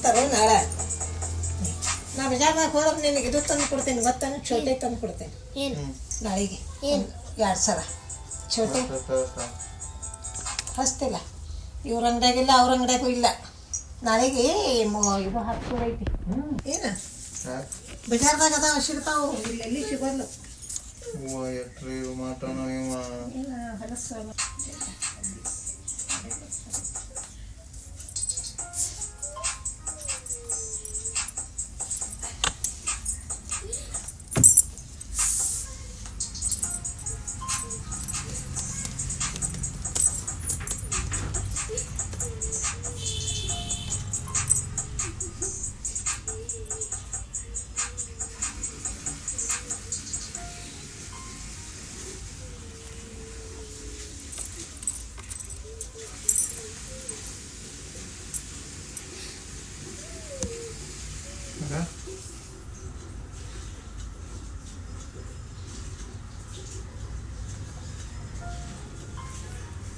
ತರೋ ನಾಳೆ ನಾ ಬಜಾರ್ದಾಗ ಹೋದ್ರೆ ನಿನಗೆ ಇದು ತಂದು ಕೊಡ್ತೀನಿ ಗೊತ್ತಾನೆ ಚೋಟೆ ತಂದು ಕೊಡ್ತೇನೆ ಏನು ನಾಳೆಗೆ ಏನು 2 ಸಲ ಚೋಟೆ ಹಚ್ತಿಲ್ಲ ಇವ್ರ ಅಂಗಡಿಯಾಗಿಲ್ಲ ಅವ್ರ ಅಂಗಡಿಯಾಗೂ ಇಲ್ಲ ನಾಳೆಗೆ ಇದು ಹಾಕ್ಸೋದು ಐತಿ ಏನು ಬಜಾರ್ದಾಗ ಅದಾವ ಸಿಗ್ತಾವು ಇಲ್ಲಿ ಎಲ್ಲಿ ಸಿಗೋಲ್ಲ ಹೊಲಸು